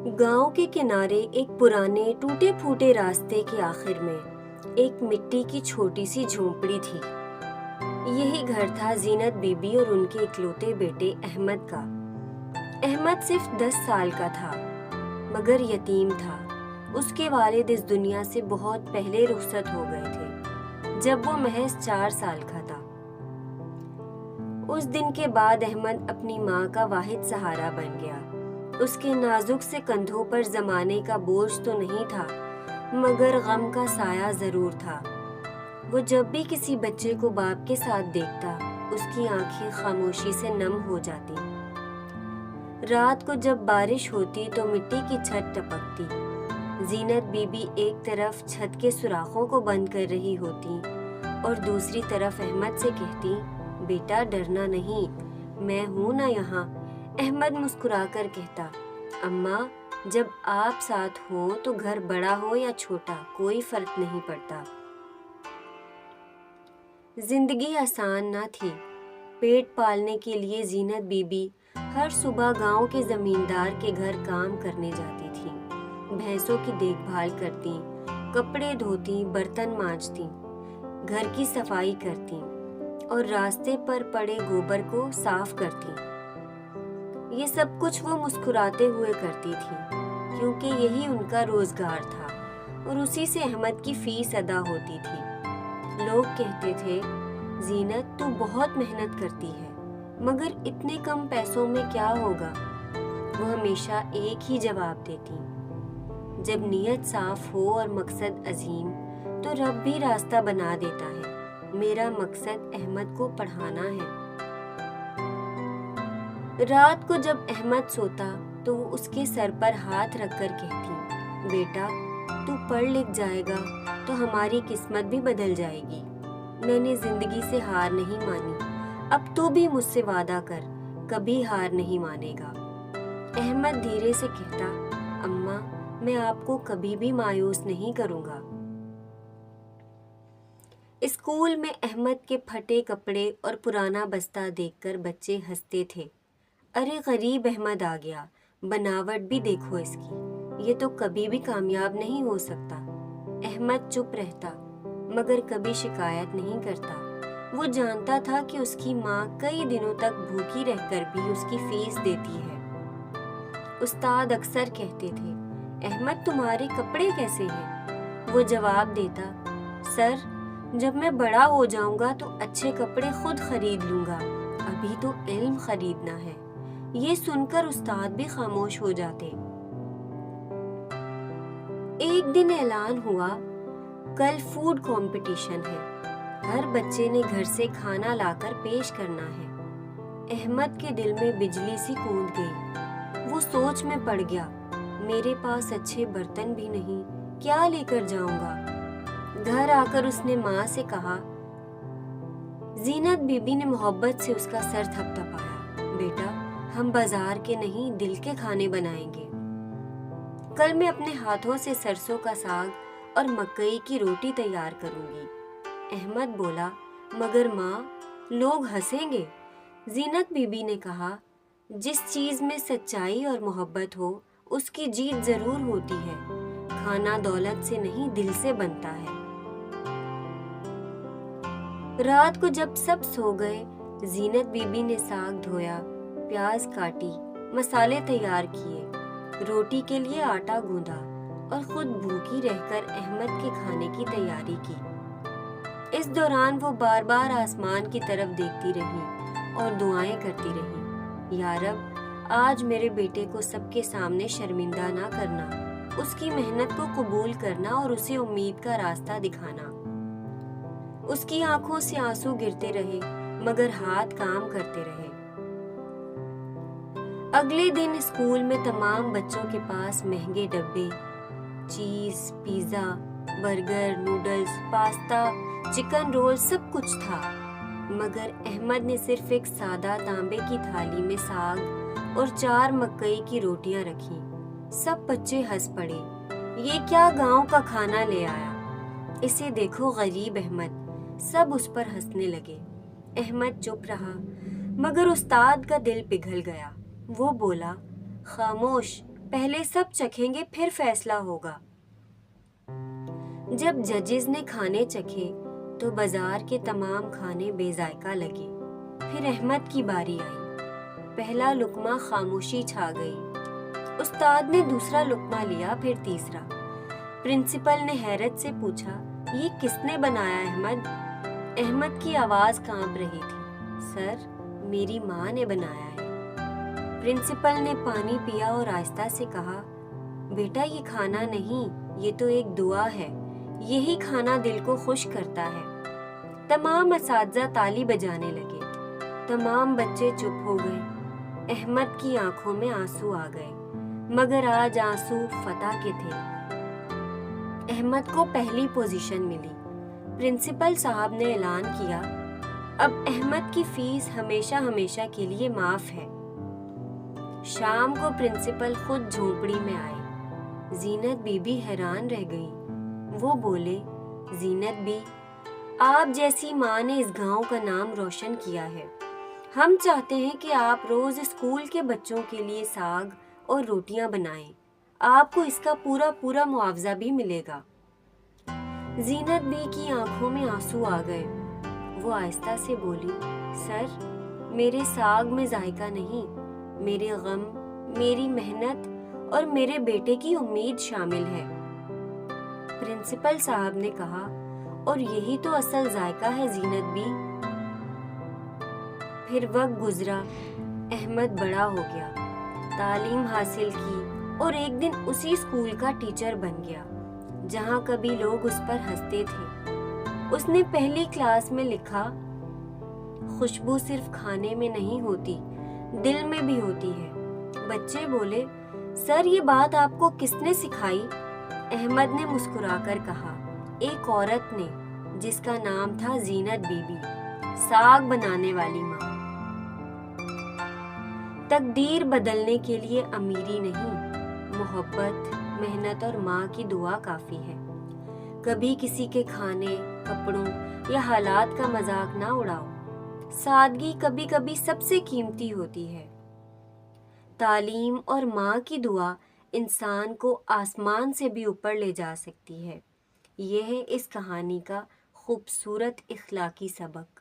गांव के किनारे एक पुराने टूटे फूटे रास्ते के आखिर में एक मिट्टी की छोटी सी झोंपड़ी थी। यही घर था जीनत बीबी और उनके इकलौते बेटे अहमद का। अहमद सिर्फ 10 साल का था, मगर यतीम था। उसके वालिद इस दुनिया से बहुत पहले रुखसत हो गए थे, जब वो महज 4 साल का था। उस दिन के बाद अहमद अपनी माँ का वाहिद सहारा बन गया। उसके नाजुक से कंधों पर जमाने का बोझ तो नहीं था, मगर गम का साया जरूर था। वो जब भी किसी बच्चे को बाप के साथ देखता, उसकी आंखें खामोशी से नम हो जाती। रात को जब बारिश होती तो मिट्टी की छत टपकती। जीनत बीबी एक तरफ छत के सुराखों को बंद कर रही होती और दूसरी तरफ अहमद से कहती, बेटा डरना नहीं, मैं हूं ना यहाँ। अहमद मुस्कुराकर कहता, अम्मा जब आप साथ हो तो घर बड़ा हो या छोटा कोई फर्क नहीं पड़ता। जिंदगी आसान ना थी। पेट पालने के लिए जीनत बीबी हर सुबह गांव के जमींदार के घर काम करने जाती थी। भैंसों की देखभाल करती, कपड़े धोती, बर्तन मांजती, घर की सफाई करती और रास्ते पर पड़े गोबर को साफ करती। ये सब कुछ वो मुस्कुराते हुए करती थी, क्योंकि यही उनका रोजगार था और उसी से अहमद की फीस अदा होती थी। लोग कहते थे, जीनत तू बहुत मेहनत करती है, मगर इतने कम पैसों में क्या होगा? वो हमेशा एक ही जवाब देती, जब नीयत साफ हो और मकसद अजीम, तो रब भी रास्ता बना देता है। मेरा मकसद अहमद को पढ़ाना है। रात को जब अहमद सोता तो वो उसके सर पर हाथ रखकर कहती, बेटा तू पढ़ लिख जाएगा तो हमारी किस्मत भी बदल जाएगी। मैंने जिंदगी से हार नहीं मानी, अब तू भी मुझसे वादा कर, कभी हार नहीं मानेगा। अहमद धीरे से कहता, अम्मा मैं आपको कभी भी मायूस नहीं करूंगा। स्कूल में अहमद के फटे कपड़े और पुराना बस्ता देखकर बच्चे हंसते थे। अरे गरीब अहमद आ गया, बनावट भी देखो इसकी, ये तो कभी भी कामयाब नहीं हो सकता। अहमद चुप रहता, मगर कभी शिकायत नहीं करता। वो जानता था कि उसकी माँ कई दिनों तक भूखी रहकर भी उसकी फीस देती है। उस्ताद अक्सर कहते थे, अहमद तुम्हारे कपड़े कैसे हैं? वो जवाब देता, सर जब मैं बड़ा हो जाऊंगा तो अच्छे कपड़े खुद खरीद लूंगा, अभी तो इल्म खरीदना है। ये सुनकर उस्ताद भी खामोश हो जाते। एक दिन ऐलान हुआ, कल फूड कंपटीशन है, हर बच्चे ने घर से खाना लाकर पेश करना है। अहमद के दिल में बिजली सी कूद गई। वो सोच में पड़ गया, मेरे पास अच्छे बर्तन भी नहीं, क्या लेकर जाऊंगा? घर आकर उसने माँ से कहा। जीनत बीबी ने मोहब्बत से उसका सर थपथपाया, बेटा हम बाजार के नहीं दिल के खाने बनाएंगे। कल मैं अपने हाथों से सरसों का साग और मकई की रोटी तैयार करूंगी। अहमद बोला, मगर माँ लोग हंसेंगे। जीनत बीबी ने कहा, जिस चीज में सच्चाई और मोहब्बत हो उसकी जीत जरूर होती है। खाना दौलत से नहीं दिल से बनता है। रात को जब सब सो गए, जीनत बीबी ने साग धोया, प्याज काटी, मसाले तैयार किए, रोटी के लिए आटा गूंदा और खुद भूखी रहकर अहमद के खाने की तैयारी की। इस दौरान वो बार बार आसमान की तरफ देखती रही और दुआएं करती रही, या रब आज मेरे बेटे को सबके सामने शर्मिंदा ना करना, उसकी मेहनत को कबूल करना और उसे उम्मीद का रास्ता दिखाना। उसकी आंखों से आंसू गिरते रहे, मगर हाथ काम करते रहे। अगले दिन स्कूल में तमाम बच्चों के पास महंगे डब्बे, चीज, pizza, burger, noodles, pasta, chicken roll सब कुछ था, मगर अहमद ने सिर्फ एक सादा तांबे की थाली में साग और 4 मकई की रोटियां रखी। सब बच्चे हंस पड़े, ये क्या गांव का खाना ले आया, इसे देखो गरीब अहमद। सब उस पर हंसने लगे। अहमद चुप रहा, मगर उस्ताद का दिल पिघल गया। वो बोला, खामोश, پہلے سب چکھیں گے پھر فیصلہ ہوگا۔ جب ججز نے کھانے چکھے تو بازار کے تمام کھانے بے ذائقہ لگے۔ پھر احمد کی باری آئی۔ پہلا لقمہ خاموشی چھا گئی۔ استاد نے دوسرا لقمہ لیا، پھر تیسرا۔ پرنسپل نے حیرت سے پوچھا، یہ کس نے بنایا احمد؟ احمد کی آواز کانپ رہی تھی، سر، میری ماں نے بنایا ہے۔ پرنسپل نے پانی پیا اور آہستہ سے کہا، بیٹا یہ کھانا نہیں، یہ تو ایک دعا ہے، یہی کھانا دل کو خوش کرتا ہے۔ تمام اساتذہ تالی بجانے لگے۔ تمام بچے چپ ہو گئے۔ احمد کی آنکھوں میں آنسو آ گئے، مگر آج آنسو فتح کے تھے۔ احمد کو پہلی پوزیشن ملی۔ پرنسپل صاحب نے اعلان کیا، اب احمد کی فیس ہمیشہ ہمیشہ کے لیے معاف ہے۔ شام کو پرنسپل خود جھونپڑی میں آئے۔ زینت بی بی حیران رہ گئی۔ وہ بولے، زینت بی، آپ جیسی ماں نے اس گاؤں کا نام روشن کیا ہے۔ ہم چاہتے ہیں کہ آپ روز اسکول کے بچوں کے لیے ساگ اور روٹیاں بنائیں۔ آپ کو اس کا پورا معاوضہ بھی ملے گا۔ زینت بی کی آنکھوں میں آنسو آ گئے۔ وہ آہستہ سے بولی، سر، میرے ساگ میں ذائقہ نہیں، میرے غم، میری محنت اور میرے بیٹے کی امید شامل ہے۔ پرنسپل صاحب نے کہا، اور یہی تو اصل ذائقہ ہے زینت بی۔ پھر وقت گزرا، احمد بڑا ہو گیا، تعلیم حاصل کی اور ایک دن اسی اسکول کا ٹیچر بن گیا جہاں کبھی لوگ اس پر ہنستے تھے۔ اس نے پہلی کلاس میں لکھا، خوشبو صرف کھانے میں نہیں ہوتی، دل میں بھی ہوتی ہے۔ بچے بولے، سر یہ بات آپ کو کس نے سکھائی؟ احمد نے مسکرا کر کہا، ایک عورت نے، جس کا نام تھا زینت بی بی، ساگ بنانے والی ماں۔ تقدیر بدلنے کے لیے امیری نہیں، محبت، محنت اور ماں کی دعا کافی ہے۔ کبھی کسی کے کھانے، کپڑوں یا حالات کا مذاق نہ اڑاؤ۔ سادگی کبھی کبھی سب سے قیمتی ہوتی ہے۔ تعلیم اور ماں کی دعا انسان کو آسمان سے بھی اوپر لے جا سکتی ہے۔ یہ ہے اس کہانی کا خوبصورت اخلاقی سبق۔